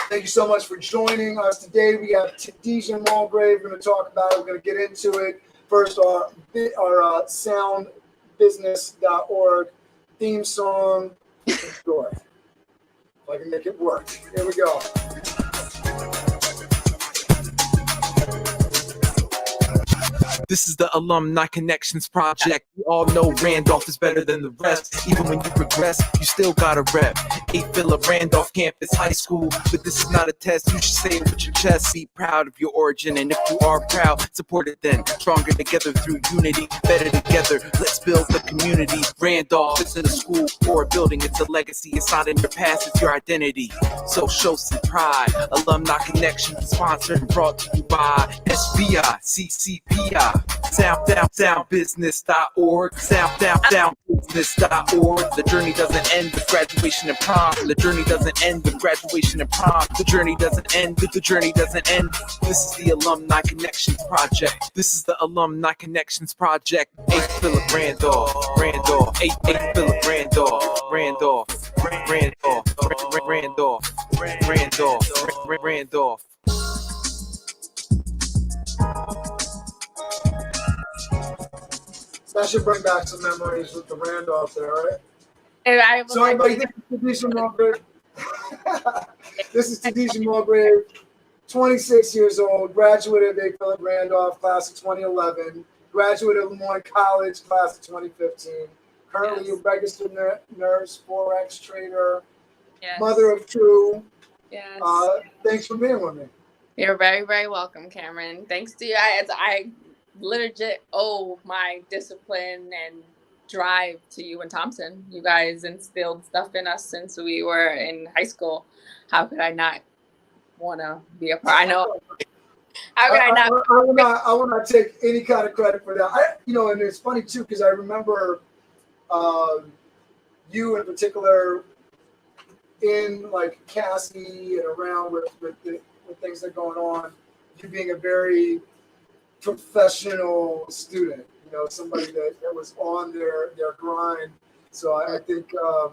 Thank you so much for joining us today. We have Tadejah Mullgrav. We're going to talk about it. We're going to get into it. First, our soundbusiness.org theme song. Enjoy. If I can make it work. Here we go. This is the Alumni Connections Project. We all know Randolph is better than the rest. Even when you progress, you still gotta rep. 8 Phillip Randolph Campus High School. But this is not a test, you should say it with your chest. Be proud of your origin, and if you are proud, support it then. Stronger together through unity, better together. Let's build the community. Randolph isn't a school or a building, it's a legacy. It's not in your past, it's your identity. So show some pride. Alumni Connections is sponsored and brought to you by SBI, CCPI. Soundbusiness.org. Soundbusiness.org. The journey doesn't end with graduation and prom. The journey doesn't end with graduation and prom. The journey doesn't end. The journey doesn't end. This is the Alumni Connections Project. This is the Alumni Connections Project. 8 Phillip Randolph. 8 Phillip Randolph. That should bring back some memories with the Randolph there, right? So everybody, this is Tadejah Mullgrav. This is Tadejah Mullgrav, 26 years old, graduate of A. Phillip Randolph, class of 2011, graduate of Moyne College, class of 2015, currently a registered nurse, Forex trader, mother of two. Yes. Thanks for being with me. You're very, very welcome, Cameron. Thanks to you. I legit owe my discipline and drive to you and Thompson. You guys instilled stuff in us since we were in high school. How could I not want to be a part? I know. How could I not? I will not take any kind of credit for that. And it's funny too because I remember you in particular in like Cassie and around with things that are going on. You being a very professional student, somebody that was on their grind. So I think, I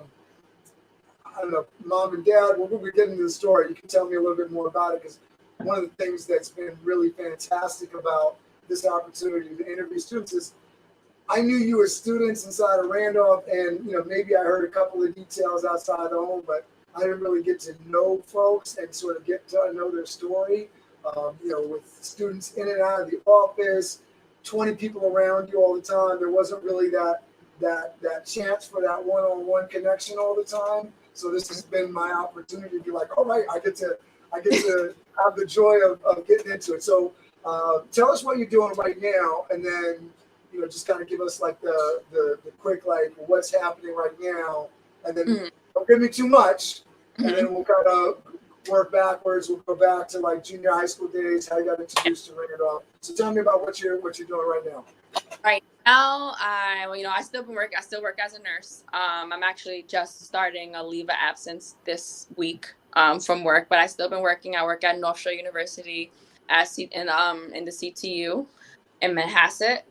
don't know, mom and dad, when we get into the story, you can tell me a little bit more about it because one of the things that's been really fantastic about this opportunity to interview students is I knew you as students inside of Randolph and, maybe I heard a couple of details outside the home, but I didn't really get to know folks and sort of get to know their story. With students in and out of the office, 20 people around you all the time, there wasn't really that chance for that one-on-one connection all the time. So this has been my opportunity to be like, all right, I get to have the joy of getting into it. So tell us what you're doing right now, and then just kind of give us like the quick like what's happening right now, and then don't give me too much, and then we'll kind of work backwards. We'll go back to like junior high school days, how you got introduced to Randolph. So tell me about what you're doing right now. Right now, I still work as a nurse. I'm actually just starting a leave of absence this week from work, but I still been working. I work at North Shore University in the CTU in Manhasset.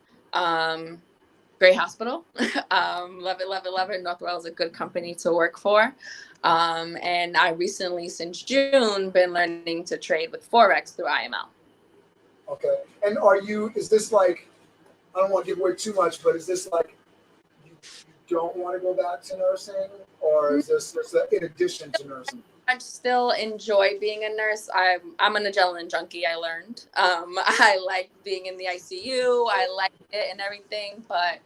Great hospital. Love it. Northwell is a good company to work for. And I recently, since June, been learning to trade with Forex through IML. Okay. And is this like, I don't want to give away too much, but is this like, you don't want to go back to nursing, or is this in addition to nursing? I still enjoy being a nurse. I'm an adrenaline junkie, I learned. I like being in the ICU. I like it and everything, but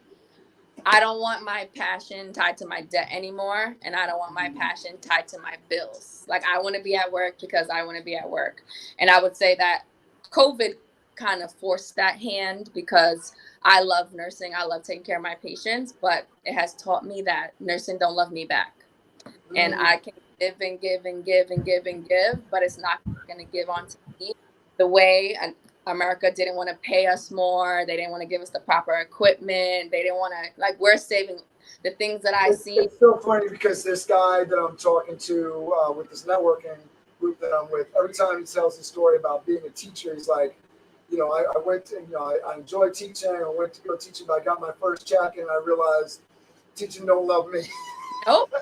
I don't want my passion tied to my debt anymore, and I don't want my passion tied to my bills. Like, I want to be at work because I want to be at work. And I would say that COVID kind of forced that hand because I love nursing. I love taking care of my patients, but it has taught me that nursing don't love me back. And I can give and give and give and give and give, but it's not going to give on to me the way America didn't want to pay us more. They didn't want to give us the proper equipment. They didn't want to, like, we're saving the things that I see. It's so funny because this guy that I'm talking to with this networking group that I'm with, every time he tells the story about being a teacher, he's like, I went to, I enjoy teaching. I went to go teaching, but I got my first check and I realized teaching don't love me. Nope.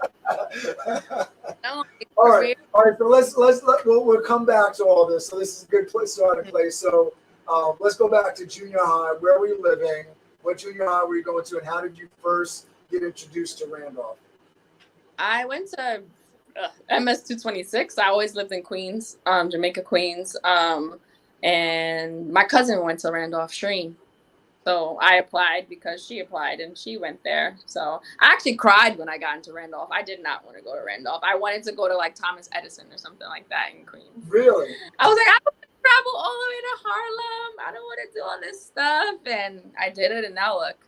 No, all right. All right, so we'll come back to all this. So this is a good place, starting place. So let's go back to junior high. Where were you living? What junior high were you going to, and how did you first get introduced to Randolph? I went to MS 226. I always lived in Queens, Jamaica, Queens. And my cousin went to Randolph, Shreen. So I applied because she applied and she went there. So I actually cried when I got into Randolph. I did not want to go to Randolph. I wanted to go to like Thomas Edison or something like that in Queens. Really? I was like, I don't want to travel all the way to Harlem. I don't want to do all this stuff. And I did it, and now look,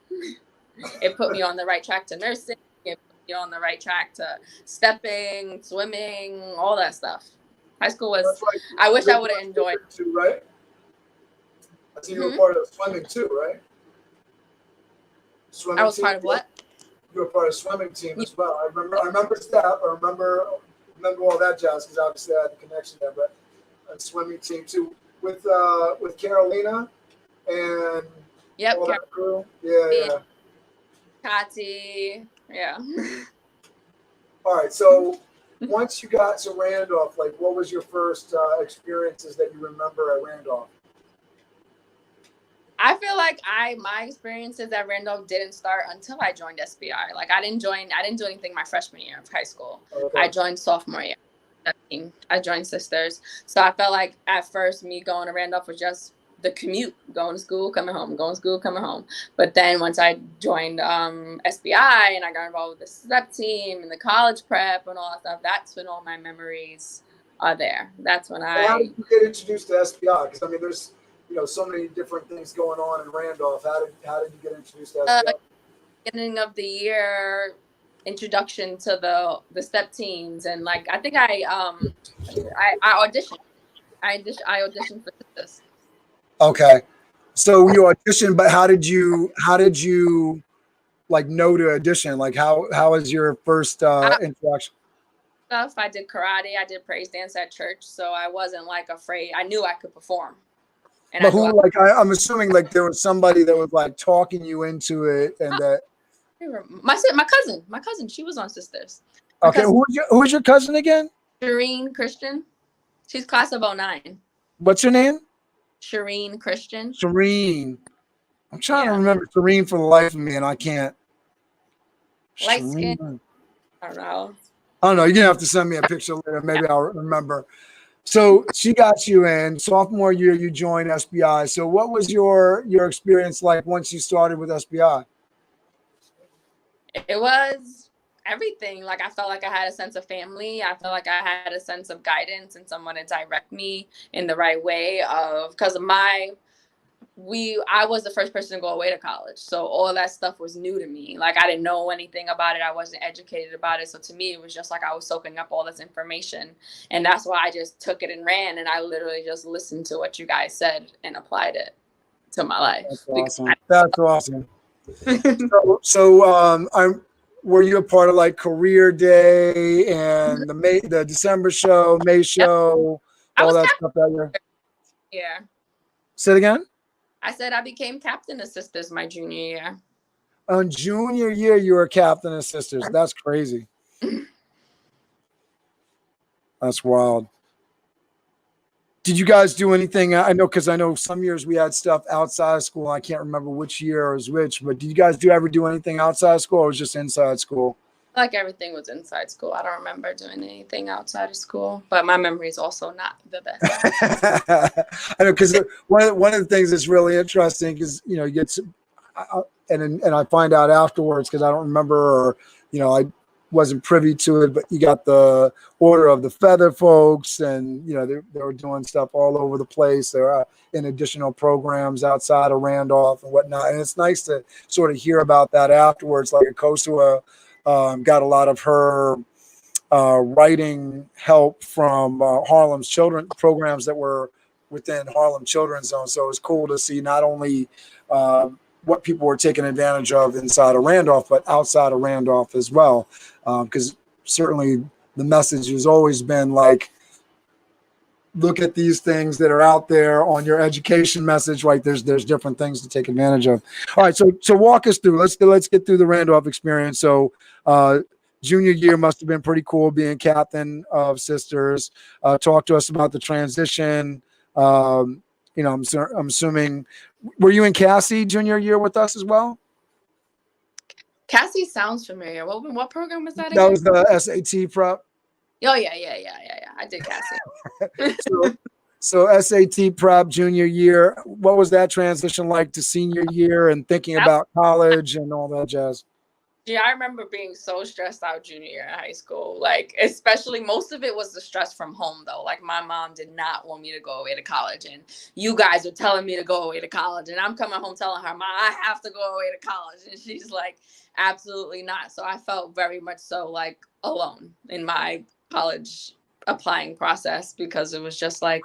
it put me on the right track to nursing. It put me on the right track to stepping, swimming, all that stuff. High school was, like, I wish I would have enjoyed it. Too, right? I see you were part of swimming too, right? Swimming I was team. part of what? You were part of swimming team as well. I remember step. I remember all that jazz because obviously I had the connection there. But a swimming team too with Carolina and all that crew. Yeah. Tati. Yeah. All right. So once you got to Randolph, like, what was your first experiences that you remember at Randolph? I feel like my experiences at Randolph didn't start until I joined SBI. Like I didn't do anything my freshman year of high school. Okay. I joined sophomore year. I joined Sisters. So I felt like at first me going to Randolph was just the commute, going to school, coming home, going to school, coming home. But then once I joined SBI and I got involved with the step team and the college prep and all that stuff, that's when all my memories are there. That's when How did you get introduced to SBI? Because I mean, there's so many different things going on in Randolph. How did you get introduced to SBI? Beginning of the year, introduction to the step teams, and like I think I auditioned. I auditioned for this. Okay, so you auditioned, but how did you like know to audition? Like how was your first introduction? Stuff. I did karate. I did praise dance at church, so I wasn't like afraid. I knew I could perform. And but who, like, I'm assuming like there was somebody that was like talking you into it, and that my cousin, she was on Sisters. Okay, who's your cousin again? Shireen Christian. She's class of 09. What's her name? Shireen Christian. Shireen. I'm trying to remember Shireen for the life of me, and I can't. Light skin. I don't know. You're gonna have to send me a picture later. Maybe I'll remember. So she got you in sophomore year. You joined SBI. So what was your experience like once you started with SBI? It was everything. Like I felt like I had a sense of family. I felt like I had a sense of guidance and someone to direct me in the right way. Because I was the first person to go away to college. So all of that stuff was new to me. Like I didn't know anything about it. I wasn't educated about it. So to me, it was just like I was soaking up all this information. And that's why I just took it and ran. And I literally just listened to what you guys said and applied it to my life. That's awesome. So were you a part of like Career Day and the December show, May show, all that stuff that year? Yeah. Say it again? I said I became captain of Sisters my junior year. On junior year, you were captain of Sisters. That's crazy. That's wild. Did you guys do anything? I know some years we had stuff outside of school. I can't remember which year was which, but did you guys ever do anything outside of school, or was it just inside school? Like everything was inside school. I don't remember doing anything outside of school, but my memory is also not the best. I know, because one of the things that's really interesting is, you get some, and I find out afterwards because I don't remember, or I wasn't privy to it, but you got the Order of the Feather folks, and they were doing stuff all over the place. There are in additional programs outside of Randolph and whatnot, and it's nice to sort of hear about that afterwards. Like Akosua got a lot of her writing help from Harlem's children programs that were within Harlem Children's Zone. So it was cool to see not only what people were taking advantage of inside of Randolph, but outside of Randolph as well. Because certainly the message has always been like, look at these things that are out there on your education message. Like there's different things to take advantage of. All right, so walk us through. Let's get through the Randolph experience. So junior year must have been pretty cool being captain of sisters. Talk to us about the transition. You know, I'm assuming, were you in Cassie junior year with us as well? Cassie sounds familiar. What program was that That again? was the SAT prep. Oh yeah. I did Cassie. So SAT prep junior year, what was that transition like to senior year and thinking about college and all that jazz? Yeah, I remember being so stressed out junior year in high school. Like, especially most of it was the stress from home, though. Like, my mom did not want me to go away to college, and you guys are telling me to go away to college, and I'm coming home telling her, "Mom, I have to go away to college," and she's like, "Absolutely not." So I felt very much so like alone in my college applying process, because it was just like,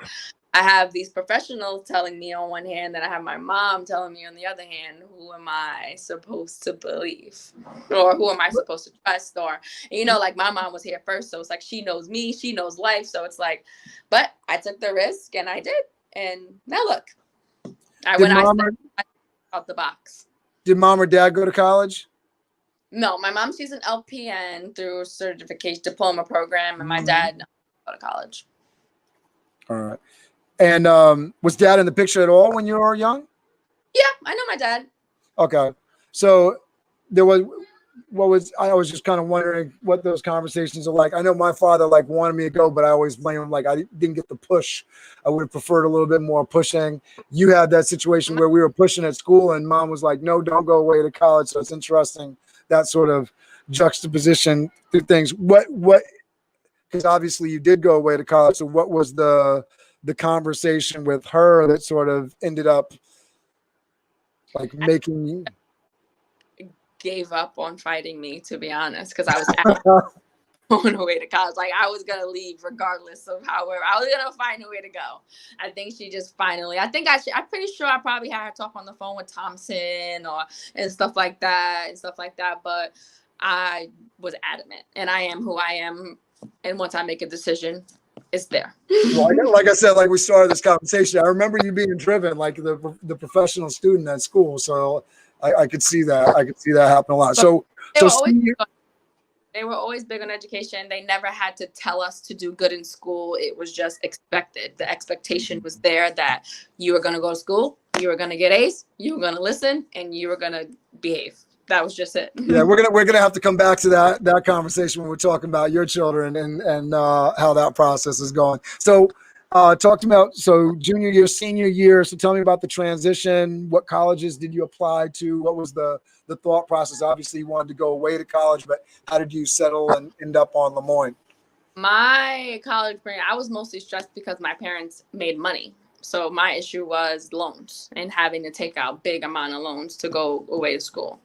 I have these professionals telling me on one hand, and I have my mom telling me on the other hand, who am I supposed to believe? Or who am I supposed to trust? Or, you know, like my mom was here first. So it's like, she knows me, she knows life. So it's like, but I took the risk and I did. And now look, I out the box. Did mom or dad go to college? No, my mom, she's an LPN through a certification diploma program. And my dad go to college. All right. And was dad in the picture at all when you were young? Yeah, I know my dad. Okay. So there was, I was just kind of wondering what those conversations are like. I know my father like wanted me to go, but I always blame him. Like, I didn't get the push. I would have preferred a little bit more pushing. You had that situation where we were pushing at school and mom was like, no, don't go away to college. So it's interesting, that sort of juxtaposition to things. What, because obviously you did go away to college. So what was the conversation with her that sort of ended up like making you gave up on fighting me, to be honest, because I was going away to college. Like, I was gonna leave regardless of however. I was gonna find a way to go. I think she just finally. I'm pretty sure I probably had her talk on the phone with Thompson and stuff like that. But I was adamant, and I am who I am. And once I make a decision, it's there. Well, like I said, like we started this conversation, I remember you being driven like the professional student at school. So I could see that. I could see that happen a lot. They were always big on education. They never had to tell us to do good in school. It was just expected. The expectation was there that you were going to go to school, you were going to get A's, you were going to listen, and you were going to behave. That was just it. Yeah, we're gonna have to come back to that conversation when we're talking about your children and how that process is going. So, talked about junior year, senior year. So, tell me about the transition. What colleges did you apply to? What was the thought process? Obviously, you wanted to go away to college, but how did you settle and end up on Moyne? My college experience, I was mostly stressed because my parents made money. So my issue was loans and having to take out big amount of loans to go away to school.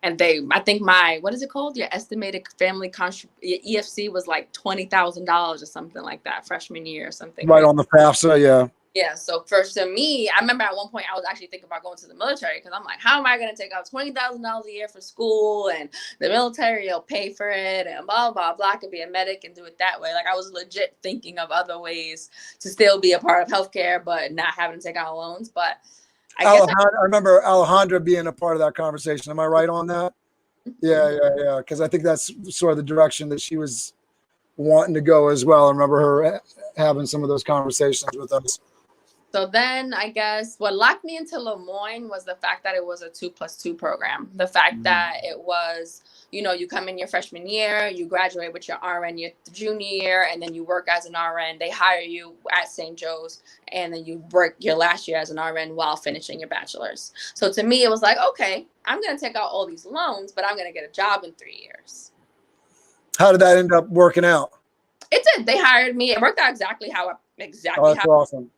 And I think what is it called? Your estimated family EFC was like $20,000 or something like that freshman year or something. Right on the FAFSA, yeah. Yeah. So to me, I remember at one point I was actually thinking about going to the military because I'm like, how am I going to take out $20,000 a year for school and the military will pay for it and blah, blah, blah. I could be a medic and do it that way. Like, I was legit thinking of other ways to still be a part of healthcare, but not having to take out loans. But I remember Alejandra being a part of that conversation. Am I right on that? Yeah. Because I think that's sort of the direction that she was wanting to go as well. I remember her having some of those conversations with us. So then I guess what locked me into Moyne was the fact that it was a 2+2 program. The fact that it was, you come in your freshman year, you graduate with your RN your junior year, and then you work as an RN. They hire you at St. Joe's, and then you work your last year as an RN while finishing your bachelor's. So to me, it was like, okay, I'm going to take out all these loans, but I'm going to get a job in 3 years. How did that end up working out? It did. They hired me. It worked out exactly how awesome.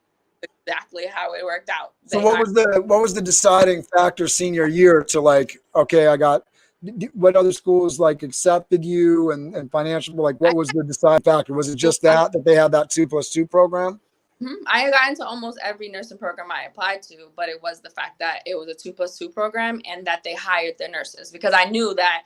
Exactly how it worked out. So what was the deciding factor senior year to like, okay, what other schools like accepted you and financial, like what was the deciding factor? Was it just that they had that 2+2 program? I got into almost every nursing program I applied to, but it was the fact that it was a 2+2 program and that they hired their nurses, because I knew that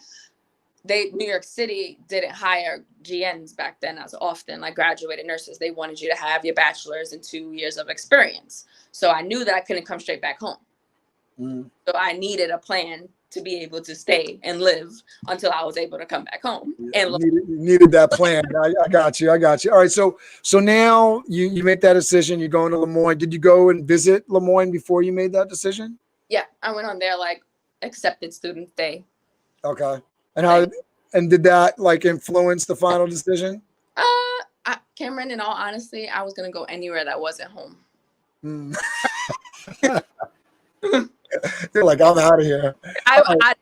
New York City didn't hire GNs back then as often, like graduated nurses. They wanted you to have your bachelor's and 2 years of experience. So I knew that I couldn't come straight back home. So I needed a plan to be able to stay and live until I was able to come back home. And Needed that plan. I got you. All right. So now you make that decision. You're going to Lemoyne. Did you go and visit Lemoyne before you made that decision? yeah, I went on their like accepted student day. Okay. And did that like influence the final decision? Cameron, in all honesty, I was gonna go anywhere that wasn't home. You're like, I'm out of here. I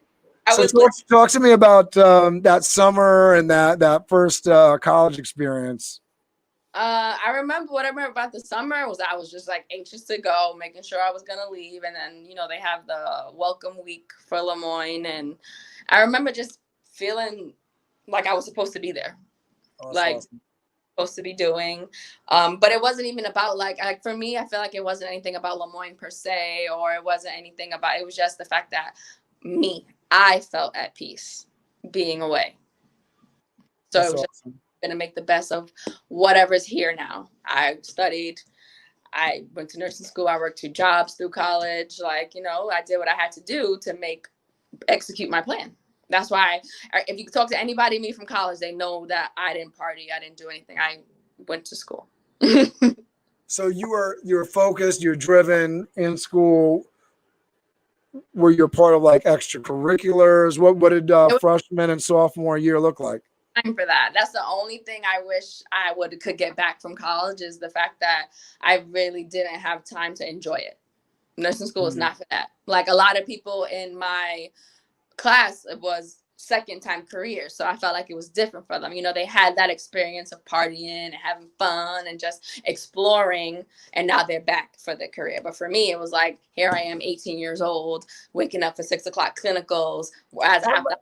So was talk to me about that summer and that first college experience. I remember what I remember about the summer was I was just like anxious to go, making sure I was gonna leave, and then they have the welcome week for Lemoyne, and I remember just feeling like I was supposed to be there, awesome. Supposed to be doing, but it wasn't even about like for me. I feel like it wasn't anything about Lemoyne per se, or it wasn't anything about. It was just the fact that I felt at peace being away. So That's it was awesome. just going to make the best of whatever's here now. I studied, I went to nursing school, I worked 2 jobs through college. Like, I did what I had to do to execute my plan. That's why if you talk to anybody me from college, they know that I didn't party, I didn't do anything. I went to school. So you're focused, you're driven in school. Were you a part of like extracurriculars? What did freshman and sophomore year look like? Time for that. That's the only thing I wish I could get back from college is the fact that I really didn't have time to enjoy it. Nursing school is not for that. Like a lot of people in my class, it was second time career, so I felt like it was different for them. They had that experience of partying and having fun and just exploring, and now they're back for their career. But for me, it was like, here I am, 18 years old, waking up for 6 o'clock clinicals as I have to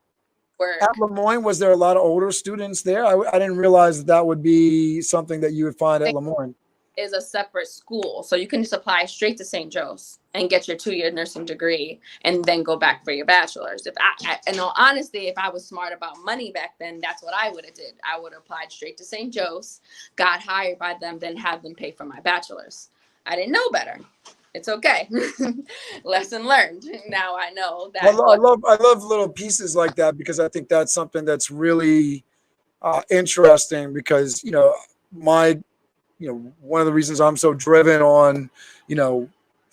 work. At Lemoyne, was there a lot of older students there? I didn't realize that would be something that you would find at Lemoyne. Is a separate school, so you can just apply straight to St. Joe's and get your 2-year nursing degree and then go back for your bachelor's. In all honesty, if I was smart about money back then, that's what I would have did. I would have applied straight to St. Joe's, got hired by them, then have them pay for my bachelor's. I didn't know better. It's okay. Lesson learned. Now I know that. I love little pieces like that because I think that's something that's really interesting because one of the reasons I'm so driven on,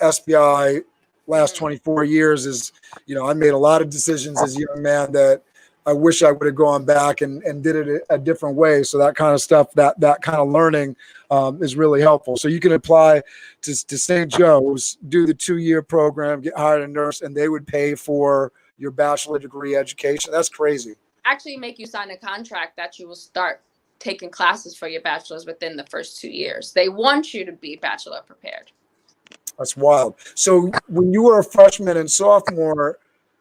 SBI last 24 years is, I made a lot of decisions as a young man that I wish I would have gone back and did it a different way. So that kind of stuff, that kind of learning is really helpful. So you can apply to St. Joe's, do the 2-year program, get hired a nurse, and they would pay for your bachelor degree education. That's crazy. Actually make you sign a contract that you will start taking classes for your bachelor's within the first 2 years. They want you to be bachelor prepared. That's wild. So when you were a freshman and sophomore,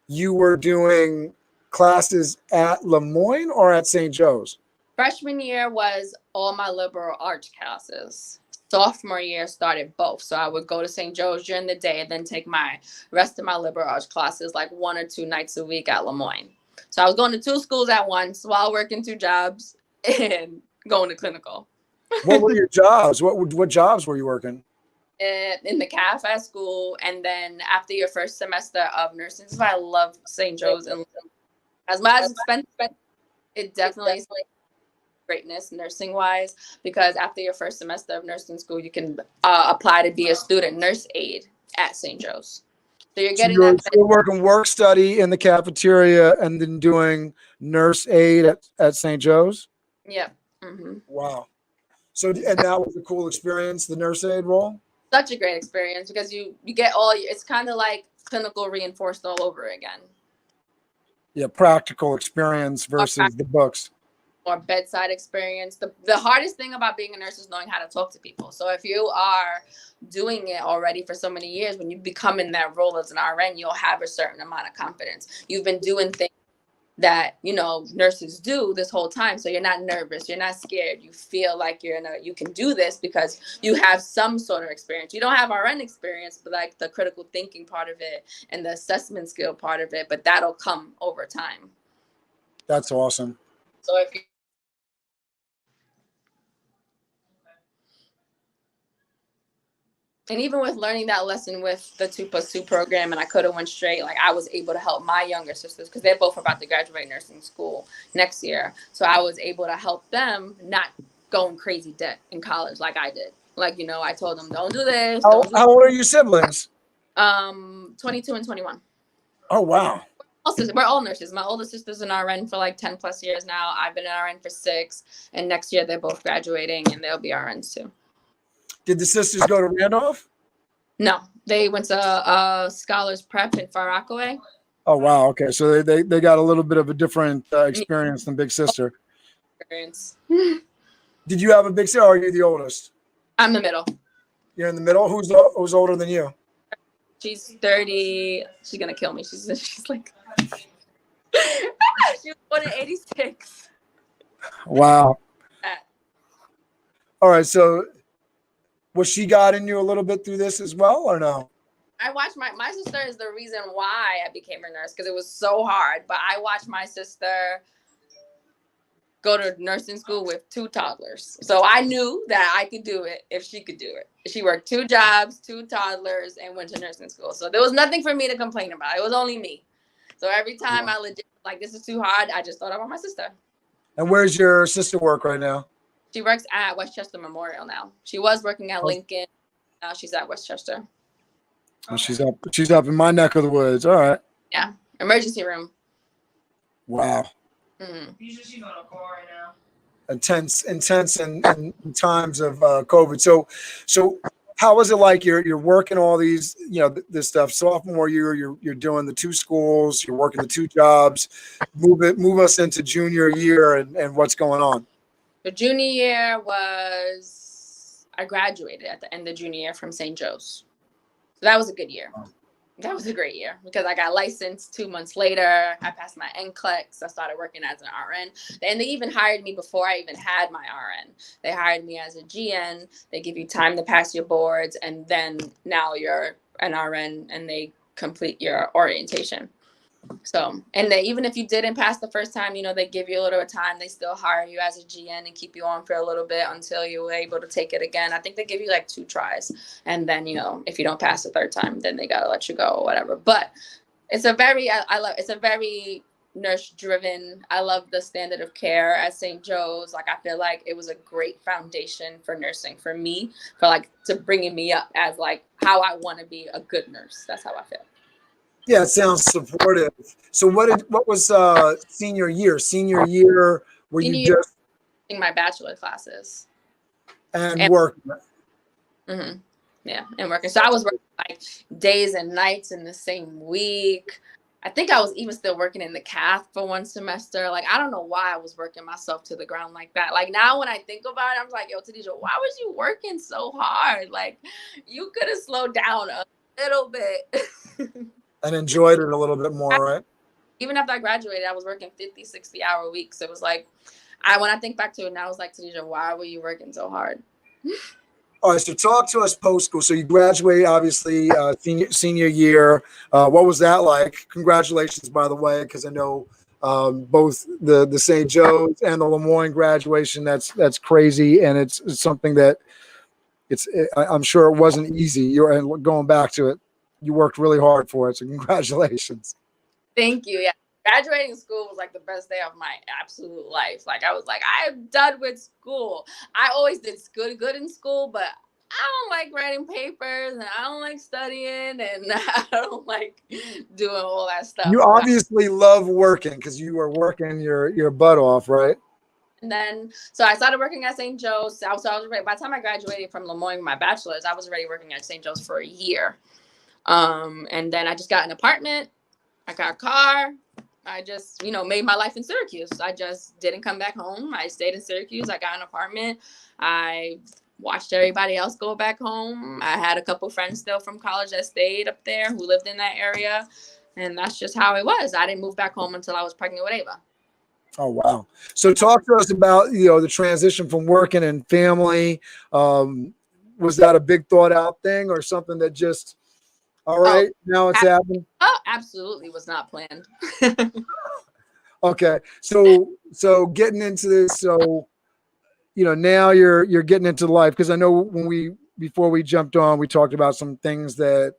you were doing classes at Lemoyne or at St. Joe's? Freshman year was all my liberal arts classes. Sophomore year started both. So I would go to St. Joe's during the day and then take my rest of my liberal arts classes like 1 or 2 nights a week at Lemoyne. So I was going to 2 schools at once while working 2 jobs and going to clinical. What were your jobs? What jobs were you working? In the CAF at school, and then after your first semester of nursing. This is why I love St. Joe's, and as much as expensive, it definitely is greatness nursing wise, because after your first semester of nursing school, you can apply to be a student nurse aide at St. Joe's. So you're getting you're working work study in the cafeteria and then doing nurse aide at St. Joe's? Yeah. Mm-hmm. Wow. So, and that was a cool experience, the nurse aide role? Such a great experience because you get it's kind of like clinical reinforced all over again. Yeah, practical experience versus the books. Or bedside experience. The hardest thing about being a nurse is knowing how to talk to people. So if you are doing it already for so many years, when you become in that role as an RN, you'll have a certain amount of confidence. You've been doing things that nurses do this whole time, so you're not nervous, you're not scared, you feel like you can do this because you have some sort of experience. You don't have RN experience, but like the critical thinking part of it and the assessment skill part of it, but that'll come over time. That's awesome. So if you And even with learning that lesson with the 2+2 program, and I could have went straight, like I was able to help my younger sisters because they're both about to graduate nursing school next year. So I was able to help them not go in crazy debt in college like I did. Like, you know, I told them, don't do this. How old are your siblings? 22 and 21. Oh, wow. We're all nurses. My older sister's an RN for like 10 plus years now. I've been an RN for 6. And next year they're both graduating and they'll be RNs too. Did the sisters go to Randolph? No, they went to Scholars Prep in Far Rockaway. Oh, wow. Okay. So they got a little bit of a different experience than big sister. Did you have a big sister or are you the oldest? I'm the middle. You're in the middle? Who's older than you? She's 30. She's going to kill me. She's like, she was born in 86. Wow. All right. So was she guiding you a little bit through this as well or no? I watched my sister is the reason why I became a nurse because it was so hard. But I watched my sister go to nursing school with 2 toddlers. So I knew that I could do it if she could do it. She worked 2 jobs, 2 toddlers, and went to nursing school. So there was nothing for me to complain about. It was only me. So every time I legit like this is too hard, I just thought about my sister. And where's your sister work right now? She works at Westchester Memorial now. She was working at Lincoln. Now she's at Westchester. Oh, she's up in my neck of the woods. All right. Yeah. Emergency room. Wow. Mm-hmm. Usually she's on a call right now. Intense in times of COVID. So how was it like? You're working all these, this stuff. Sophomore year, you're doing the 2 schools, you're working the 2 jobs. Move us into junior year and what's going on. The junior year was I graduated at the end of junior year from St. Joe's. So that was a good year. That was a great year because I got licensed 2 months later. I passed my NCLEX. I started working as an RN. And they even hired me before I even had my RN. They hired me as a GN. They give you time to pass your boards. And then now you're an RN and they complete your orientation. So, and then even if you didn't pass the first time, they give you a little time. They still hire you as a GN and keep you on for a little bit until you were able to take it again. I think they give you like 2 tries. And then, if you don't pass the 3rd time, then they got to let you go or whatever. But it's a very, it's a very nurse driven. I love the standard of care at St. Joe's. Like, I feel like it was a great foundation for nursing for me, to bringing me up as like how I want to be a good nurse. That's how I feel. Yeah, it sounds supportive. So what was senior year? Senior year, were you just in my bachelor classes and working? Mm-hmm. Yeah, and working. So I was working like days and nights in the same week. I think I was even still working in the cath for 1 semester. Like, I don't know why I was working myself to the ground like that. Like, now when I think about it, I'm like, yo, Tadejah, why was you working so hard? Like, you could have slowed down a little bit. And enjoyed it a little bit more, right? Even after I graduated, I was working 50, 60-hour weeks. It was like, when I think back to it now, I was like, Tadejah, why were you working so hard? All right, so talk to us post-school. So you graduated, obviously, senior year. What was that like? Congratulations, by the way, because I know both the St. Joe's and the Moyne graduation, that's crazy, and it's something that I'm sure it wasn't easy. You're going back to it. You worked really hard for it, so congratulations. Thank you. Yeah, graduating school was like the best day of my absolute life. Like, I was like, I'm done with school. I always did good in school, but I don't like writing papers, and I don't like studying, and I don't like doing all that stuff. You obviously love working because you were working your butt off, right? And then, so I started working at St. Joe's. So I was ready. By the time I graduated from Moyne with my bachelor's, I was already working at St. Joe's for a year. And then I just got an apartment. I got a car. I just, made my life in Syracuse. I just didn't come back home. I stayed in Syracuse. I got an apartment. I watched everybody else go back home. I had a couple friends still from college that stayed up there who lived in that area. And that's just how it was. I didn't move back home until I was pregnant with Ava. Oh, wow. So talk to us about, the transition from working and family. Was that a big thought out thing or something that just, all right, now it's happening? Oh, absolutely was not planned. Okay. So getting into this, now you're getting into life, because I know when we before we jumped on, we talked about some things that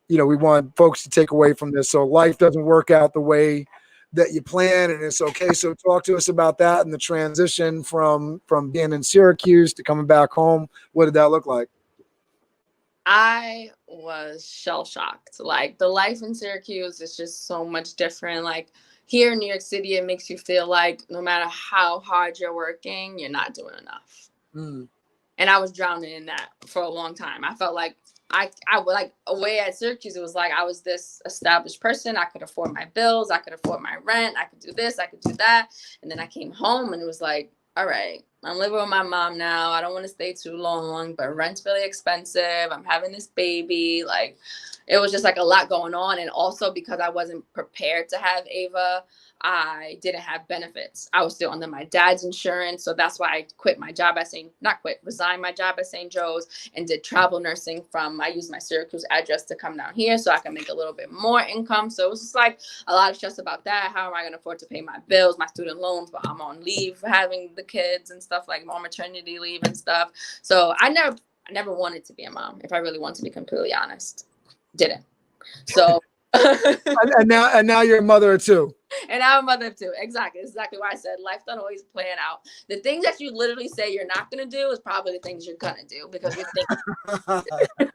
we want folks to take away from this. So life doesn't work out the way that you plan, and it's okay. So talk to us about that and the transition from being in Syracuse to coming back home. What did that look like? I was shell shocked. Like, the life in Syracuse is just so much different. Like, here in New York City, it makes you feel like no matter how hard you're working, you're not doing enough. And I was drowning in that for a long time. I felt like I like, away at Syracuse, it was like I was this established person. I could afford my bills. I could afford my rent. I could do this. I could do that. And then I came home and it was like, all right, I'm living with my mom now. I don't want to stay too long, but rent's really expensive. I'm having this baby. Like, it was just like a lot going on. And also because I wasn't prepared to have Ava, I didn't have benefits. I was still under my dad's insurance. So that's why I quit my job at resigned my job at St. Joe's and did travel nursing I used my Syracuse address to come down here so I can make a little bit more income. So it was just like a lot of stress about that. How am I going to afford to pay my bills, my student loans, but I'm on leave for having the kids and stuff, like more maternity leave and stuff. So I never wanted to be a mom, if I really want to be completely honest. Didn't. So and now you're a mother of two. And I'm a mother of two. Exactly why I said life don't always plan out. The things that you literally say you're not going to do is probably the things you're going to do because you're thinking.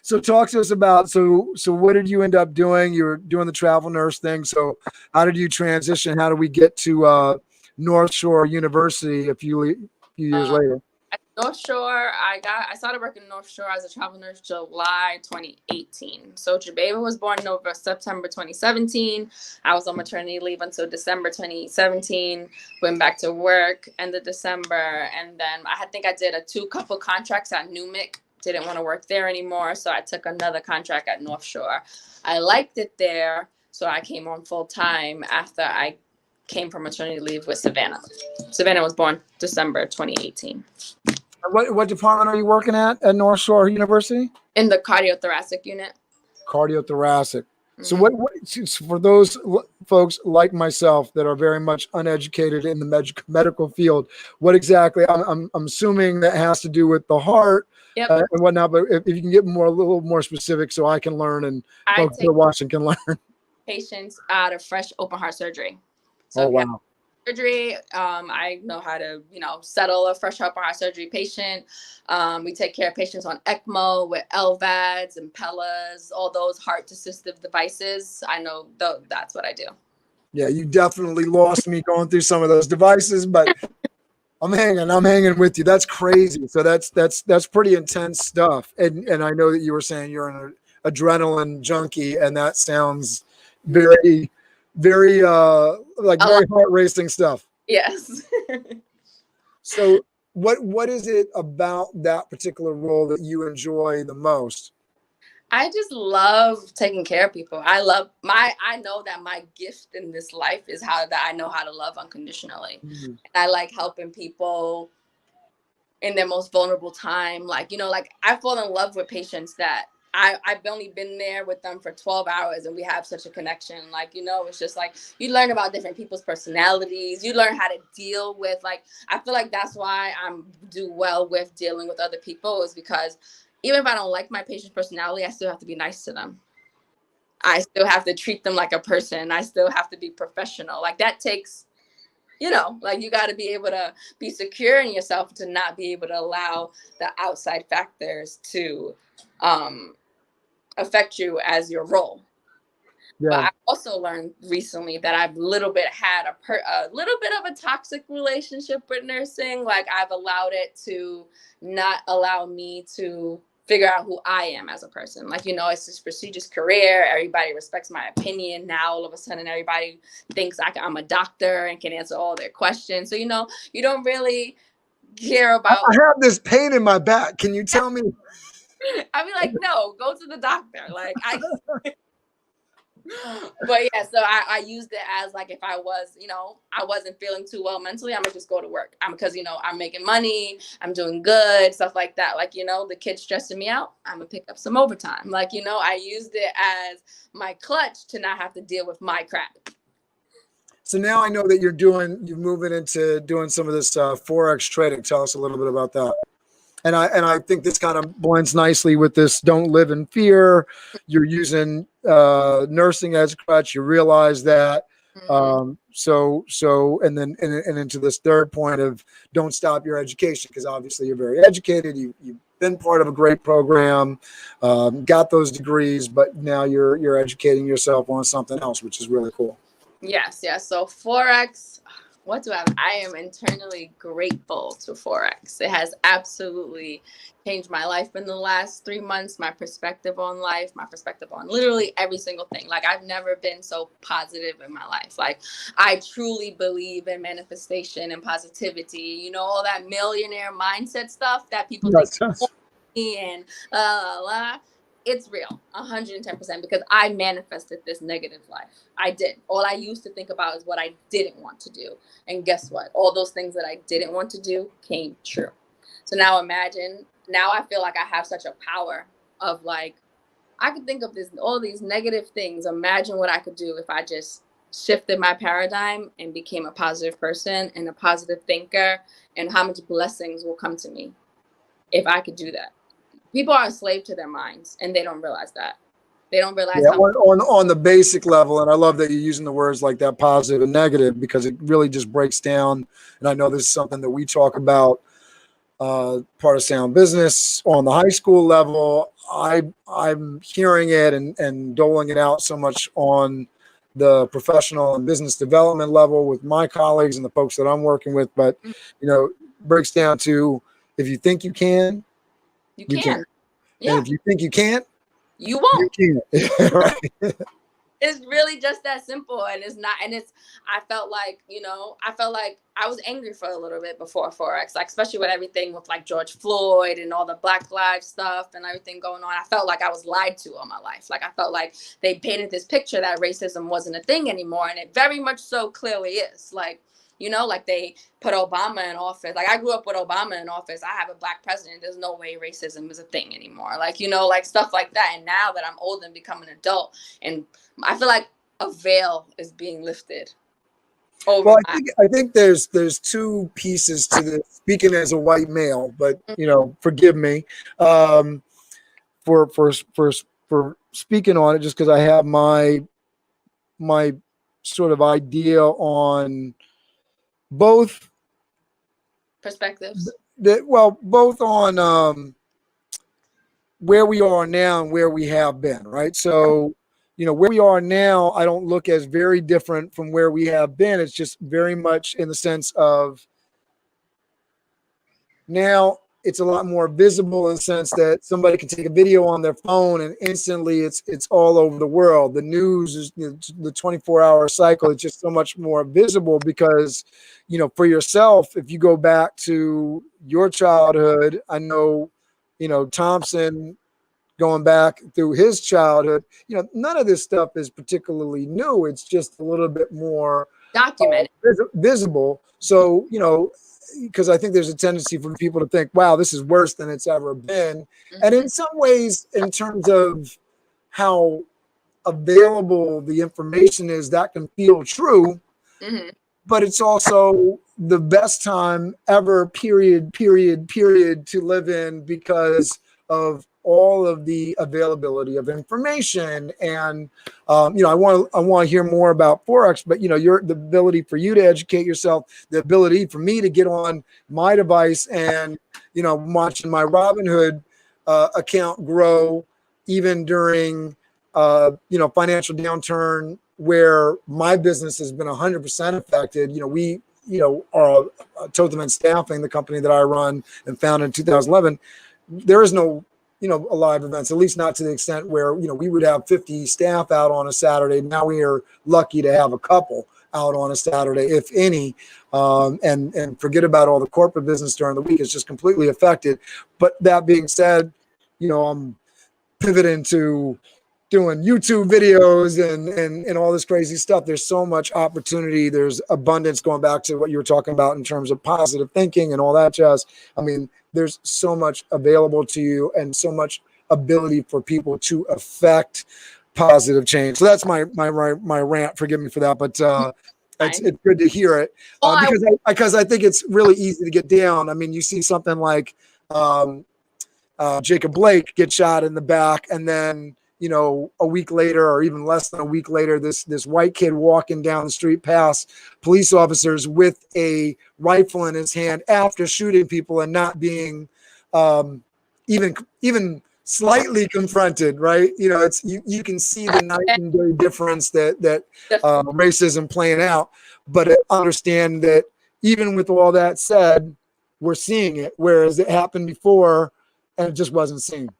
So talk to us about, so what did you end up doing? You were doing the travel nurse thing. So how did you transition? How did we get to North Shore University a few years later? At North Shore, I started working in North Shore as a travel nurse July 2018. So Jabeva was born September 2017. I was on maternity leave until December 2017. Went back to work end of December, and then I think I did a couple contracts at Newmick. Didn't want to work there anymore, so I took another contract at North Shore. I liked it there, so I came on full time after I came from maternity leave with Savannah. Savannah was born December 2018. What department are you working at North Shore University? In the cardiothoracic unit. Cardiothoracic. Mm-hmm. So what for those folks like myself that are very much uneducated in the medical field, what exactly? I'm assuming that has to do with the heart. Yep. And whatnot, but if you can get a little more specific so I can learn and folks who are watching can learn. Patients out of fresh open heart surgery. So oh, wow. Surgery, I know how to, settle a fresh open heart surgery patient. We take care of patients on ECMO with LVADs and Impellas, all those heart-assistive devices. I know that's what I do. Yeah, you definitely lost me going through some of those devices, but I'm hanging with you. That's crazy. So that's pretty intense stuff. And I know that you were saying you're an adrenaline junkie, and that sounds very, very very heart racing stuff. Yes. So what is it about that particular role that you enjoy the most? I just love taking care of people. I know that my gift in this life is that I know how to love unconditionally. Mm-hmm. And I like helping people in their most vulnerable time. Like I fall in love with patients that I've only been there with them for 12 hours and we have such a connection. It's just like you learn about different people's personalities. You learn how to deal with, I feel like that's why I do well with dealing with other people, is because even if I don't like my patient's personality, I still have to be nice to them. I still have to treat them like a person. I still have to be professional. That takes, you got to be able to be secure in yourself to not be able to allow the outside factors to affect you as your role. Yeah. But I also learned recently that I've had a little bit of a toxic relationship with nursing. I've allowed it to not allow me to figure out who I am as a person. It's this prestigious career. Everybody respects my opinion. Now, all of a sudden, everybody thinks I'm a doctor and can answer all their questions. So, you don't really care about. I have this pain in my back. Can you tell me? I'd be like, no, go to the doctor. But yeah, so I used it as if I was, I wasn't feeling too well mentally, I'm gonna just go to work. Because I'm making money, I'm doing good, stuff like that. The kid's stressing me out, I'm gonna pick up some overtime. I used it as my clutch to not have to deal with my crap. So now I know that you're moving into doing some of this Forex trading. Tell us a little bit about that. And I think this kind of blends nicely with this don't live in fear. You're using nursing as a crutch. You realize that. And then into this third point of don't stop your education, because obviously you're very educated. You've been part of a great program, got those degrees, but now you're educating yourself on something else, which is really cool. Yes. So Forex, what do I have? I am internally grateful to Forex. It has absolutely changed my life in the last 3 months, my perspective on life, my perspective on literally every single thing. Like, I've never been so positive in my life. Like, I truly believe in manifestation and positivity, you know, all that millionaire mindset stuff that people think and it's real, 110%, because I manifested this negative life. I did. All I used to think about is what I didn't want to do. And guess what? All those things that I didn't want to do came true. So now imagine, now I feel like I have such a power of like, I could think of all these negative things. Imagine what I could do if I just shifted my paradigm and became a positive person and a positive thinker, and how much blessings will come to me if I could do that. People are enslaved to their minds, and they don't realize that. They don't realize how on the basic level. And I love that you're using the words like that, positive and negative, because it really just breaks down. And I know this is something that we talk about, part of Sound Business on the high school level. I'm hearing it and doling it out so much on the professional and business development level with my colleagues and the folks that I'm working with. But, you know, breaks down to, if you think you can, you can. Yeah. And if you think you can't, you won't. You can't. Right. It's really just that simple. And I felt like I was angry for a little bit before Forex, like, especially with everything with like George Floyd and all the Black Lives stuff and everything going on. I felt like I was lied to all my life. Like, I felt like they painted this picture that racism wasn't a thing anymore. And it very much so clearly is. Like, you know, like they put Obama in office. Like, I grew up with Obama in office. I have a Black president. There's no way racism is a thing anymore. Like, you know, like stuff like that. And now that I'm old and become an adult, and I feel like a veil is being lifted. Well, I think there's two pieces to this. Speaking as a white male, but you know, forgive me for speaking on it, just because I have my sort of idea on both perspectives. Both on where we are now and where we have been, right? So, you know, where we are now, I don't look as very different from where we have been. It's just very much in the sense of now it's a lot more visible, in the sense that somebody can take a video on their phone and instantly it's all over the world. The news is, you know, the 24-hour cycle. It's just so much more visible because, you know, for yourself, if you go back to your childhood, I know, you know, Thompson going back through his childhood, you know, none of this stuff is particularly new. It's just a little bit more documented, visible. So, you know, because I think there's a tendency for people to think, wow, this is worse than it's ever been. Mm-hmm. And in some ways, in terms of how available the information is, that can feel true. Mm-hmm. But it's also the best time ever, period, to live in, because of all of the availability of information. And, you know, I want to hear more about Forex, but, you know, the ability for you to educate yourself, the ability for me to get on my device and, you know, watching my Robinhood account grow, even during, you know, financial downturn where my business has been 100% affected. You know, we, you know, are Toth Staffing, the company that I run and founded in 2011. There is no, you know, live events, at least not to the extent where, you know, we would have 50 staff out on a Saturday. Now we are lucky to have a couple out on a Saturday, if any, and forget about all the corporate business during the week. It's just completely affected. But that being said, you know, I'm pivoting to doing YouTube videos and all this crazy stuff. There's so much opportunity. There's abundance, going back to what you were talking about in terms of positive thinking and all that jazz. I mean, there's so much available to you and so much ability for people to affect positive change. So that's my rant. Forgive me for that, but it's good to hear it because I think it's really easy to get down. I mean, you see something like Jacob Blake get shot in the back, and then a week later, or even less than a week later, this white kid walking down the street past police officers with a rifle in his hand after shooting people and not being even slightly confronted, right? It's you can see the night and day difference that racism playing out, but understand that even with all that said, we're seeing it, whereas it happened before and it just wasn't seen.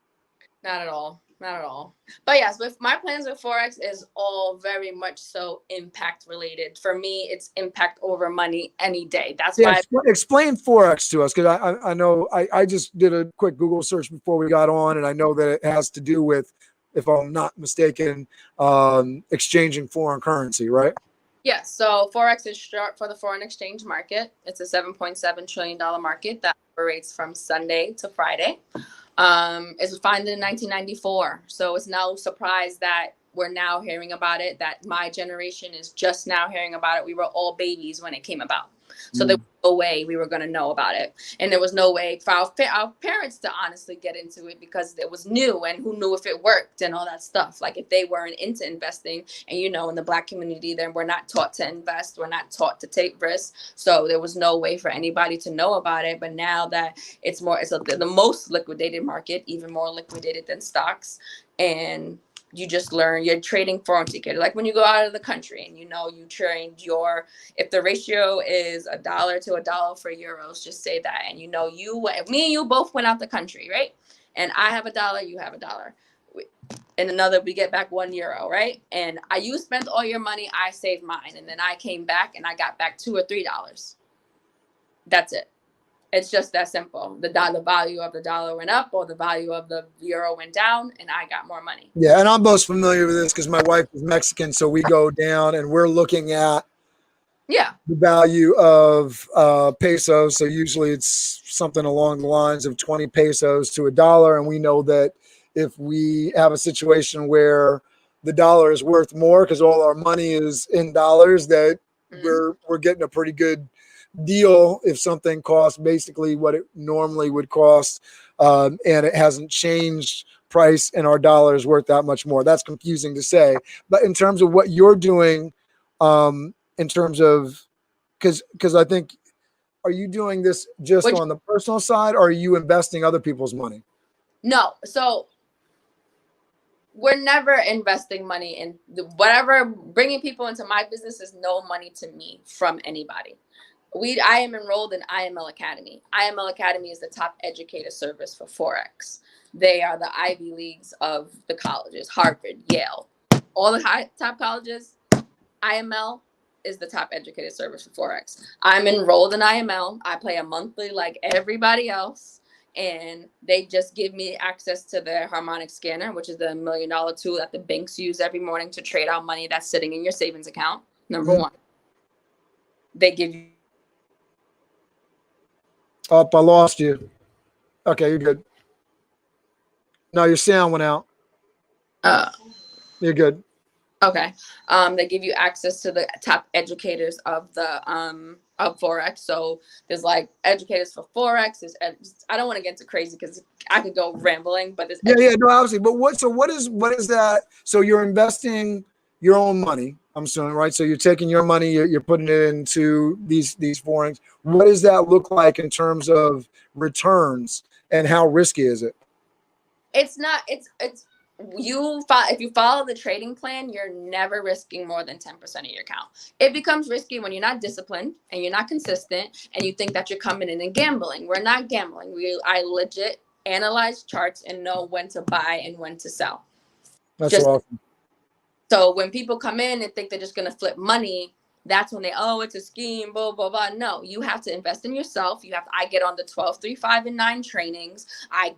Not at all. Not at all. But yes, with my plans with Forex is all very much so impact related. For me, it's impact over money any day. That's why. Explain Forex to us, because I know I just did a quick Google search before we got on, and I know that it has to do with, if I'm not mistaken, exchanging foreign currency, right? Yes. So Forex is short for the foreign exchange market. It's a $7.7 trillion market that operates from Sunday to Friday. It was founded in 1994. So it's no surprise that we're now hearing about it, that my generation is just now hearing about it. We were all babies when it came about. So there was no way we were going to know about it. And there was no way for our parents to honestly get into it, because it was new, and who knew if it worked and all that stuff. Like, if they weren't into investing, and in the Black community, then we're not taught to invest. We're not taught to take risks. So there was no way for anybody to know about it. But now that it's the most liquidated market, even more liquidated than stocks. And you just learn, you're trading foreign ticket. Like when you go out of the country and you trade if the ratio is $1 to $1 for euros, just say that. And me and you both went out the country, right? And I have $1, you have $1. And we get back €1, right? And you spent all your money, I saved mine. And then I came back and I got back $2 or $3. That's it. It's just that simple. The value of the dollar went up, or the value of the euro went down, and I got more money. Yeah, and I'm most familiar with this because my wife is Mexican, so we go down and we're looking at the value of pesos. So usually it's something along the lines of 20 pesos to $1, and we know that if we have a situation where the dollar is worth more because all our money is in dollars, that we're getting a pretty good deal if something costs basically what it normally would cost, and it hasn't changed price and our dollar is worth that much more. That's confusing to say, but in terms of what you're doing, in terms of, because I think, are you doing this just on the personal side, or are you investing other people's money? No, so we're never investing money in whatever. Bringing people into my business is no money to me from anybody. I am enrolled in IML Academy. IML Academy is the top educator service for Forex. They are the Ivy Leagues of the colleges, Harvard, Yale, all the top colleges. IML is the top educator service for Forex. I'm enrolled in IML. I pay a monthly like everybody else. And they just give me access to their harmonic scanner, which is the $1 million tool that the banks use every morning to trade out money that's sitting in your savings account. Number one. They give you. Oh, I lost you. Okay, you're good. No, your sound went out. You're good. Okay. They give you access to the top educators of Forex. So there's like educators for Forex. I don't want to get into crazy because I could go rambling, but there's no, obviously. But what is that? So you're investing your own money, I'm assuming, right? So you're taking your money, you're putting it into these foreigns. What does that look like in terms of returns, and how risky is it? It's not. If you follow the trading plan, you're never risking more than 10% of your account. It becomes risky when you're not disciplined and you're not consistent and you think that you're coming in and gambling. We're not gambling. I legit analyze charts and know when to buy and when to sell. That's awesome. So when people come in and think they're just going to flip money, that's when it's a scheme, blah, blah, blah. No, you have to invest in yourself. I get on the 12, 3, 5, and 9 trainings. I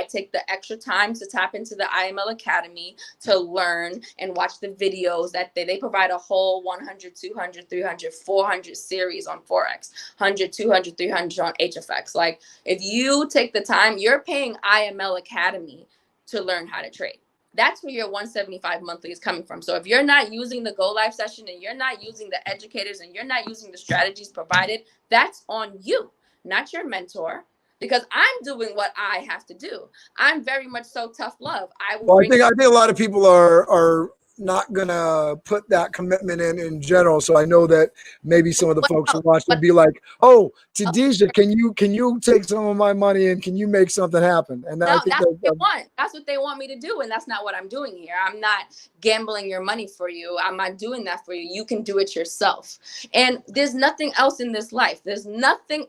take the extra time to tap into the IML Academy to learn and watch the videos that they provide a whole 100, 200, 300, 400 series on Forex, 100, 200, 300 on HFX. Like, if you take the time, you're paying IML Academy to learn how to trade. That's where your $175 monthly is coming from. So if you're not using the Go Live session and you're not using the educators and you're not using the strategies provided, that's on you, not your mentor, because I'm doing what I have to do. I'm very much so tough love. I will Well, bring I think a lot of people are not gonna put that commitment in general. So I know that maybe some of the what folks who else? watch will What be like, "Oh, else? Tadejah, can you take some of my money and can you make something happen?" And I No, think that's what they that want. That's what they want me to do, and that's not what I'm doing here. I'm not gambling your money for you. I'm not doing that for you. You can do it yourself. And there's nothing else in this life. There's nothing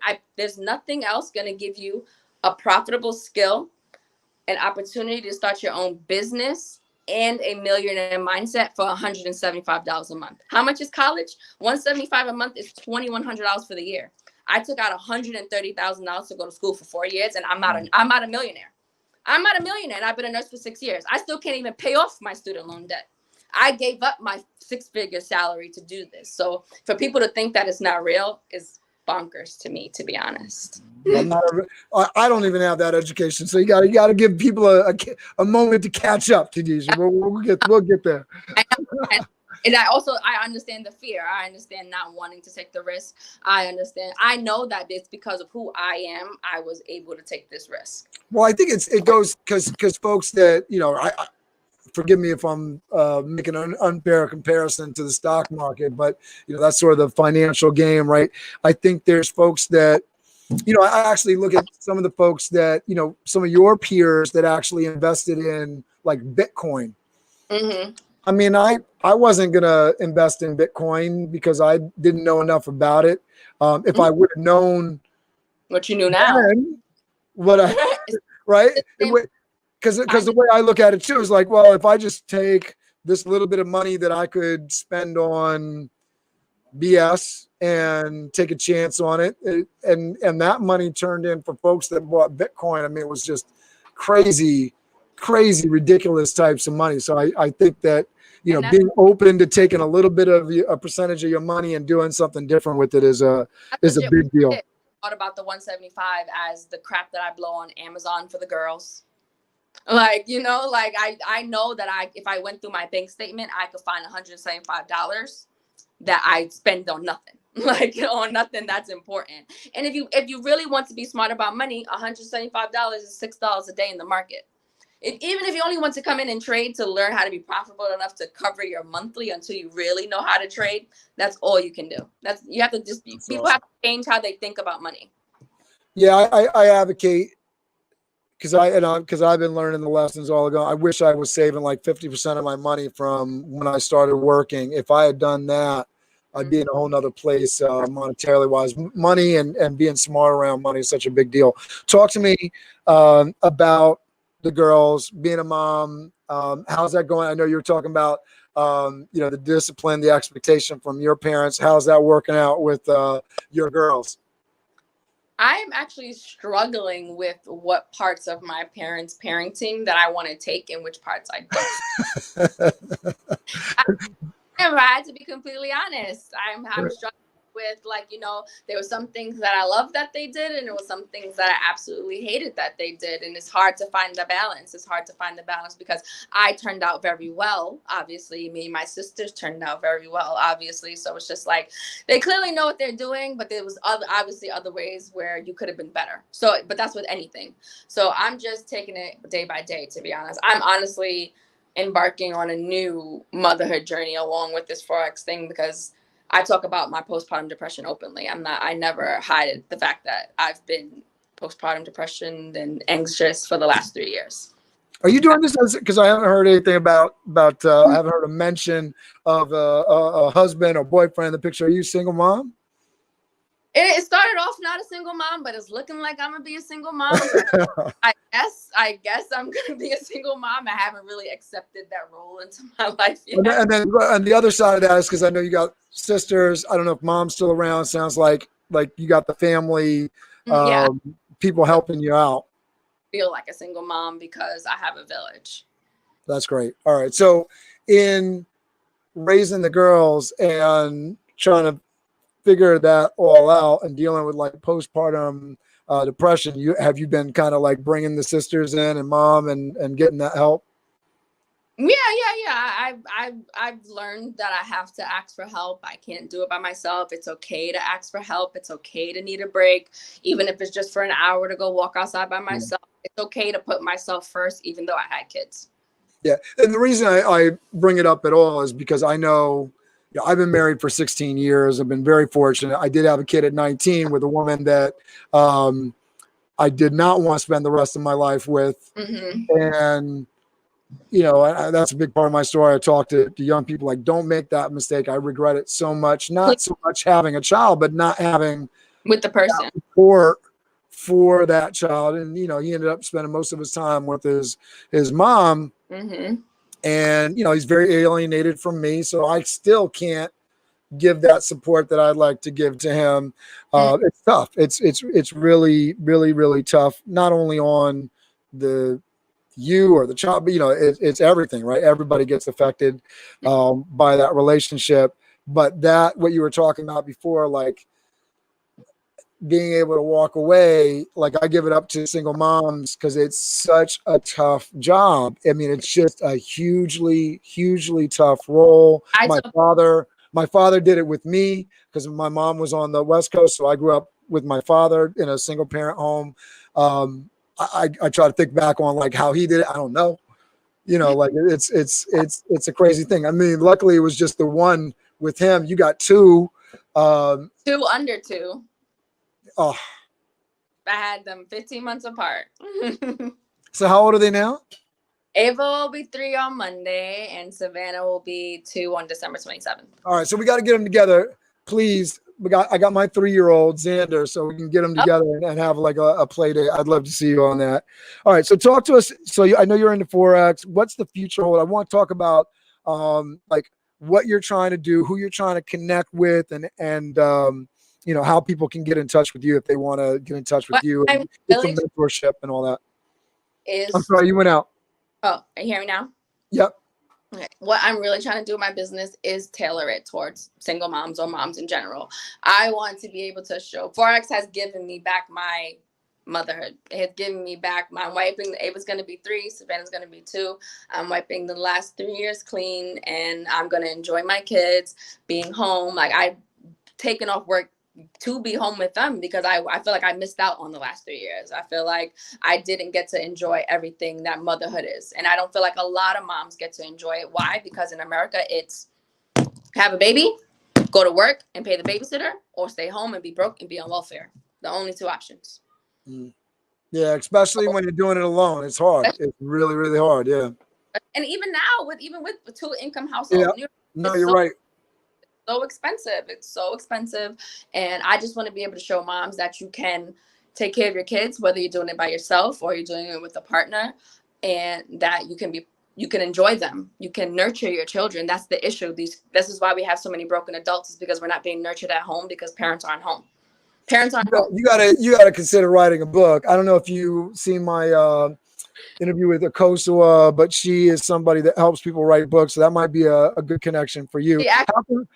else going to give you a profitable skill, an opportunity to start your own business, and a millionaire mindset for $175 a month. How much is college? $175 a month is $2,100 for the year. I took out $130,000 to go to school for 4 years, and I'm not a millionaire. I'm not a millionaire, and I've been a nurse for 6 years. I still can't even pay off my student loan debt. I gave up my 6-figure salary to do this. So for people to think that it's not real is bonkers to me, to be honest. I don't even have that education, so you got to give people a moment to catch up. Tadejah, we'll get there. And I understand the fear. I understand not wanting to take the risk. I know that it's because of who I am. I was able to take this risk. Well, I think it goes because folks that I forgive me if I'm making an unfair comparison to the stock market, but that's sort of the financial game, right? I think there's folks that I actually look at some of the folks that some of your peers that actually invested in like Bitcoin. Mm-hmm. I mean, I wasn't going to invest in Bitcoin because I didn't know enough about it. If I would have known what you knew now, right? Because the way I look at it too is like, well, if I just take this little bit of money that I could spend on BS and take a chance on it, and that money turned in for folks that bought Bitcoin. I mean, it was just crazy, ridiculous types of money. So I think that being open to taking a little bit of a percentage of your money and doing something different with it is a big deal. I thought about the 175 as the crap that I blow on Amazon for the girls. Like, I know that if I went through my bank statement, I could find $175 that I spend on nothing. Like, on nothing that's important. And if you really want to be smart about money, $175 is $6 a day in the market. Even if you only want to come in and trade to learn how to be profitable enough to cover your monthly until you really know how to trade, that's all you can do. You have to people have to change how they think about money. Yeah, I advocate because I've been learning the lessons all ago. I wish I was saving like 50% of my money from when I started working. If I had done that, I'd be in a whole nother place monetarily wise. Money and being smart around money is such a big deal. Talk to me about the girls, being a mom. How's that going? I know you were talking about the discipline, the expectation from your parents. How's that working out with your girls? I'm actually struggling with what parts of my parents' parenting that I want to take and which parts I don't. I had to be completely honest. I'm struggling with there were some things that I loved that they did, and there were some things that I absolutely hated that they did. And it's hard to find the balance. Because I turned out very well. Obviously, me and my sisters turned out very well, obviously. So it's just like, they clearly know what they're doing, but there was obviously other ways where you could have been better. So, but that's with anything. So I'm just taking it day by day, to be honest. I'm honestly embarking on a new motherhood journey along with this Forex thing, because I talk about my postpartum depression openly. I never hide the fact that I've been postpartum depression and anxious for the last 3 years. Are you doing this because I haven't heard anything about I haven't heard a mention of a husband or boyfriend in the picture. Are you a single mom? It started off not a single mom, but it's looking like I'm gonna be a single mom. I guess I'm gonna be a single mom. I haven't really accepted that role into my life yet. And then on the other side of that is because I know you got sisters. I don't know if mom's still around. Sounds like you got the family, people helping you out. Feel like a single mom because I have a village. That's great. All right. So in raising the girls and trying to figure that all out and dealing with like postpartum depression, have you been kind of like bringing the sisters in and mom and getting that help? Yeah. I've learned that I have to ask for help. I can't do it by myself. It's okay to ask for help. It's okay to need a break, even if it's just for an hour to go walk outside by myself. It's okay to put myself first, even though I had kids. Yeah. And the reason I bring it up at all is because I know, I've been married for 16 years. I've been very fortunate. I did have a kid at 19 with a woman that I did not want to spend the rest of my life with. Mm-hmm. And, that's a big part of my story. I talk to young people, like, don't make that mistake. I regret it so much. Not so much having a child, but not having With the person. support for that child. And, he ended up spending most of his time with his mom. Mm-hmm. And, he's very alienated from me. So I still can't give that support that I'd like to give to him. It's tough. It's really, really, really tough. Not only on you or the child, but it's everything, right? Everybody gets affected by that relationship. But that, what you were talking about before, like being able to walk away, like I give it up to single moms because it's such a tough job. I mean, it's just a hugely, hugely tough role. My father did it with me because my mom was on the West Coast. So I grew up with my father in a single parent home. I try to think back on like how he did it. I don't know, like it's a crazy thing. I mean, luckily it was just the one with him. You got two, 2 under 2. Oh, I had them 15 months apart. So how old are they now? Ava will be 3 on Monday, and Savannah will be 2 on December 27th. All right, so we got to get them together, please. I got my 3-year-old Xander, so we can get them together and have like a play day. I'd love to see you on that. All right, so talk to us. So I know you're into Forex. What's the future hold? I want to talk about like what you're trying to do, who you're trying to connect with, and how people can get in touch with you if they want to get in touch with you and get some mentorship and all that. I'm sorry, you went out. Oh, are you hearing me now? Yep. Okay. What I'm really trying to do with my business is tailor it towards single moms or moms in general. I want to be able to show Forex has given me back my motherhood. It has given me back I'm wiping. Ava's going to be 3. Savannah's going to be 2. I'm wiping the last 3 years clean, and I'm going to enjoy my kids being home. Like I've taken off work to be home with them because I feel like I missed out on the last 3 years. I feel like I didn't get to enjoy everything that motherhood is. And I don't feel like a lot of moms get to enjoy it. Why? Because in America, it's have a baby, go to work and pay the babysitter, or stay home and be broke and be on welfare. The only 2 options. Yeah, especially when you're doing it alone. It's hard. It's really, really hard. Yeah. And even now, with 2-income households. Yeah. No, you're right. So expensive. It's so expensive. And I just want to be able to show moms that you can take care of your kids, whether you're doing it by yourself or you're doing it with a partner, and that you can enjoy them. You can nurture your children. That's the issue. This is why we have so many broken adults, is because we're not being nurtured at home because parents aren't home. You gotta consider writing a book. I don't know if you've seen my interview with Akosua, but she is somebody that helps people write books. So that might be a good connection for you.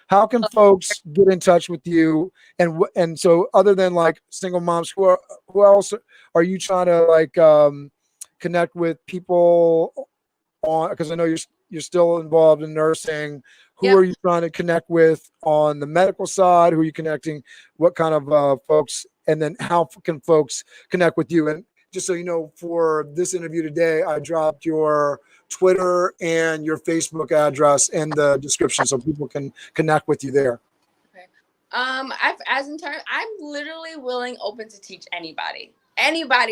How can folks get in touch with you? And so other than like single moms, who else are you trying to like connect with people on? Because I know you're still involved in nursing. Who are you trying to connect with on the medical side? Who are you connecting? What kind of folks? And then how can folks connect with you? And just so you know, for this interview today, I dropped your Twitter and your Facebook address in the description so people can connect with you there. Okay. I'm literally open to teach anybody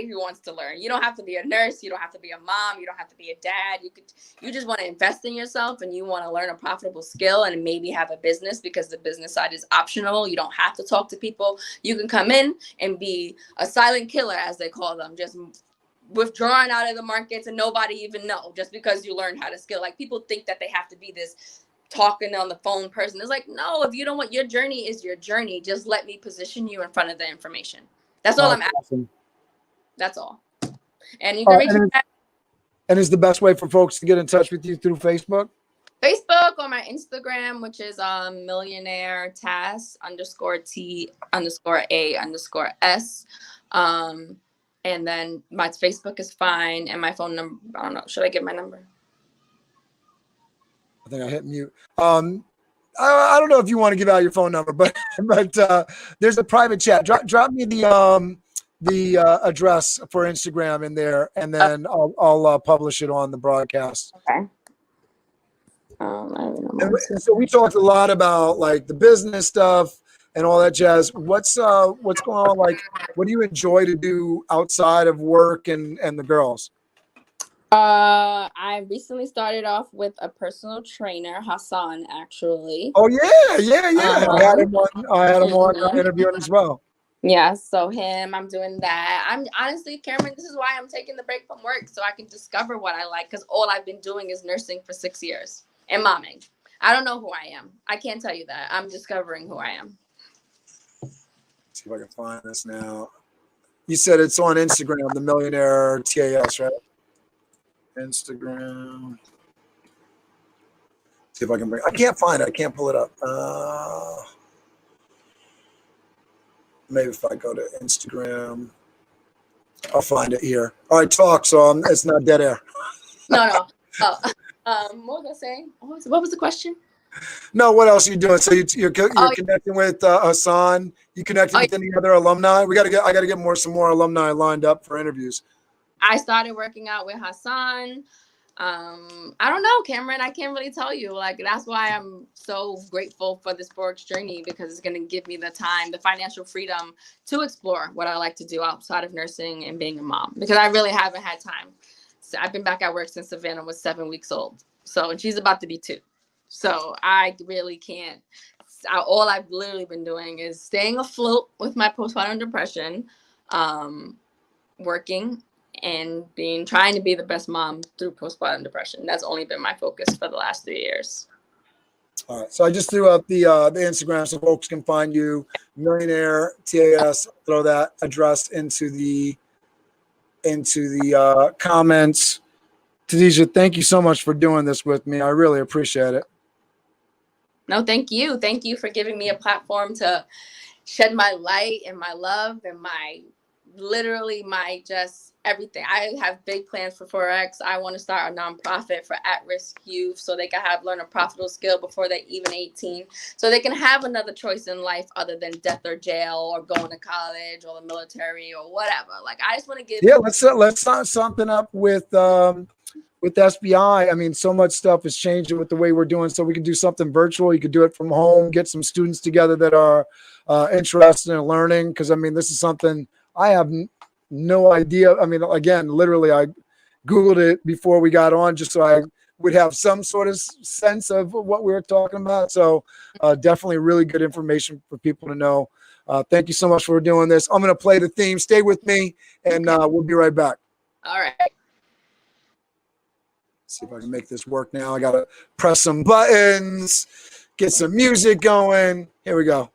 who wants to learn. You don't have to be a nurse. You don't have to be a mom. You don't have to be a dad. You just want to invest in yourself, and you want to learn a profitable skill and maybe have a business, because the business side is optional. You don't have to talk to people. You can come in and be a silent killer, as they call them, just withdrawing out of the markets and nobody even know, just because you learned how to skill. Like, people think that they have to be this talking on the phone person. It's like, no, if you don't want, your journey is your journey. Just let me position you in front of the information. That's all I'm asking. That's all. And you can reach me at. And is the best way for folks to get in touch with you through Facebook? Facebook or my Instagram, which is millionaire Tas _T_A_S. And then my Facebook is fine. And my phone number, I don't know. Should I give my number? I think I hit mute. I don't know if you want to give out your phone number, but there's a private chat. Drop me the address for Instagram in there, and then I'll publish it on the broadcast. Okay. I don't know. And so we talked a lot about like the business stuff and all that jazz. What's going on? Like, what do you enjoy to do outside of work and the girls? I recently started off with a personal trainer, Hassan, actually. Oh yeah. I had him on interviewing as well. Yeah, so I'm doing that. I'm honestly, Cameron, this is why I'm taking the break from work, so I can discover what I like, because all I've been doing is nursing for 6 years and momming. I don't know who I am. I can't tell you that. I'm discovering who I am. Let's see if I can find this now. You said it's on Instagram, the Millionaire TAS, right? Instagram. See if I can bring. I can't find it. I can't pull it up. Maybe if I go to Instagram, I'll find it here. All right, talk. So it's not dead air. No. What was I saying? What was the question? No, what else are you doing? So you're connecting with Hassan. You connecting with any other alumni? I got to get some more alumni lined up for interviews. I started working out with Hassan. I don't know, Cameron. I can't really tell you. Like, that's why I'm so grateful for this Forex journey, because it's going to give me the time, the financial freedom to explore what I like to do outside of nursing and being a mom, because I really haven't had time. So I've been back at work since Savannah was 7 weeks old. And she's about to be 2. So I really can't. All I've literally been doing is staying afloat with my postpartum depression, working, and trying to be the best mom through postpartum depression. That's only been my focus for the last 3 years. All right. So I just threw up the Instagram so folks can find you. Millionaire TAS. Throw that address into the comments. Tadejah, thank you so much for doing this with me. I really appreciate it. No, thank you. Thank you for giving me a platform to shed my light and my love and my just everything. I have big plans for Forex. I want to start a nonprofit for at-risk youth so they can learn a profitable skill before they're even 18, so they can have another choice in life other than death or jail or going to college or the military or whatever. Like, I just want to give. Yeah, let's start something up with SBI. I mean, so much stuff is changing with the way we're doing. So we can do something virtual. You could do it from home. Get some students together that are interested in learning. Because I mean, this is something I have no idea. I mean, again, literally, I Googled it before we got on just so I would have some sort of sense of what we were talking about. So definitely really good information for people to know. Thank you so much for doing this. I'm going to play the theme. Stay with me, and we'll be right back. All right. See if I can make this work now. I got to press some buttons, get some music going. Here we go.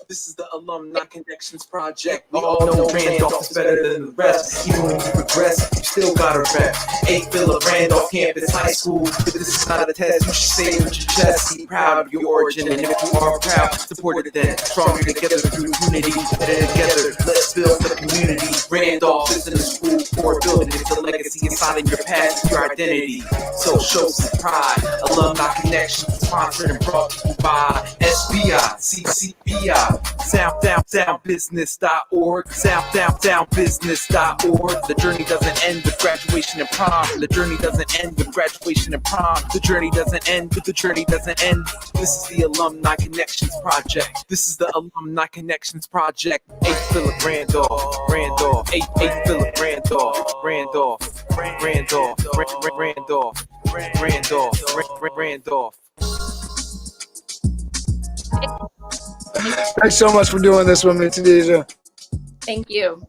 This is the Alumni Connections Project. We all know Randolph is better than the rest. Even when you regress, you still gotta rep. 8 Phillip Randolph Campus High School. If this is not a test, you should say it with your chest. Be proud of your origin, and if you are proud, support it then. Stronger together through unity. Better together, let's build the community. Randolph isn't a school or a building. It's a legacy inside of your past, your identity. So show some pride. Alumni Connections, sponsored and brought to you by SBI, CCBI. SoundBusiness.org. SoundBusiness.org. The journey doesn't end with graduation and prom. The journey doesn't end with graduation and prom. The journey doesn't end with the journey doesn't end. This is the Alumni Connections Project. This is the Alumni Connections Project. 8 Phillip Randolph. 8 Phillip Randolph. Randolph. Thanks so much for doing this with me, Tadejah. Thank you.